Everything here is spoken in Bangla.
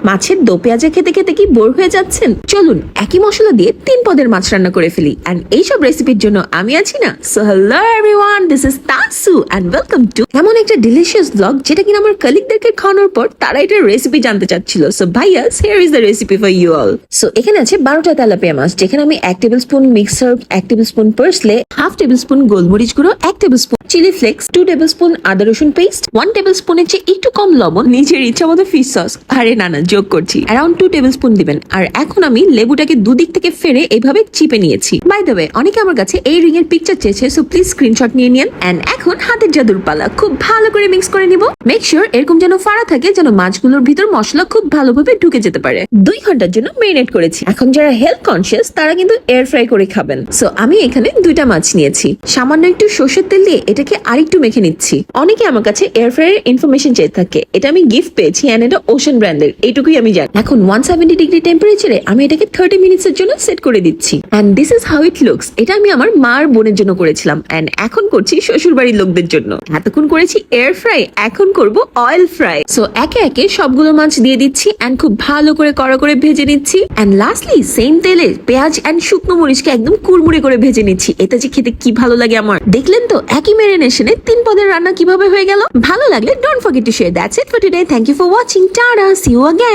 মাছের দো পেঁয়াজা খেতে খেতে কি বোর হয়ে যাচ্ছেন? চলুন একই মশলা দিয়ে 3 পদের মাছ রান্না করে ফেলি। এন্ড এইসব রেসিপির জন্য আমি আছি না। So hello everyone, this is Tasu and welcome to এমন একটা ডিলিশিয়াস ব্লগ যেটা কিনা আমার কলিগদেরকে খাওয়ানোর পর তারা এটার রেসিপি জানতে চাচ্ছিল। সো ভাইয়া, here is the recipe for you all. So এখানে আছে 12টা তেলাপিয়া মাছ, যেখানে আমি 1 tablespoon mixer, 1 tablespoon parsley, 1/2 tablespoon গোলমরিচ গুঁড়ো, 1 tablespoon chilli flakes, 2 tablespoon আদা রসুন পেস্ট, 1 টেবিল স্পুনের চেয়ে একটু কম লবণ, নিজের ইচ্ছা মতো ফিশ সস, আরে না যোগ করছি, অ্যারাউন্ড 2 টেবিল স্পুন দিবেন। আর এখন আমি লেবুটাকে দুদিক থেকে ফেরে এইভাবে চিপে নিয়েছি। বাই দ্য ওয়ে, অনেকে আমার কাছে এই রিং এর পিকচার চেয়েছে, সো প্লিজ স্ক্রিনশট নিয়ে নিন। এন্ড এখন হাতের জাদুর পালা, খুব ভালো করে মিক্স করে নিব। মেক শিওর এরকম যেন ফাড়া থাকে, যেন মাছগুলোর ভিতর মশলা খুব ভালোভাবে ঢুকে যেতে পারে। 2 ঘন্টার জন্য মেরিনেট করেছি। এখন যারা হেলথ কনসিয়াস তারা কিন্তু এয়ার ফ্রাই করে খাবেন। সো আমি এখানে 2টা মাছ নিয়েছি, সামান্য একটু সরষের তেল দিয়ে এটাকে আরেকটু মেখে নিচ্ছি। অনেকে আমার কাছে এয়ার ফ্রাইয়ের ইনফরমেশন চেয়ে থাকে, এটা আমি গিফট পেয়েছি এন্ড এটা ওশান ব্র্যান্ডের, এইটুকুই আমি জানি। এখন 170 ডিগ্রি টেম্পারেচারে আমি এটাকে 30 মিনিটস এর জন্য সেট করে দিচ্ছি। And this is how it looks. এটা আমি আমার মার বোনের জন্য করেছিলাম এন্ড এখন করছি শ্বশুর বাড়ির লোকদের জন্য। এতক্ষণ করেছি এয়ার ফ্রাই, এখন করব অয়েল ফ্রাই। সো একে একে সবগুলো মাছ দিয়ে দিচ্ছি এন্ড খুব ভালো করে কড়া করে ভেজে নিচ্ছি। এন্ড লাস্টলি সেম তেলে পেঁয়াজ এন্ড শুকনো মরিচকে একদম কুড়মুড়ে করে ভেজে নিচ্ছি। এটা যে খেতে কি ভালো লাগে আমার। দেখলেন তো একই মেরিনেশনে 3 পদের রান্না কিভাবে হয়ে গেল। ভালো লাগলে don't forget to share. That's it for today. Thank you for watching. Tata, see you again.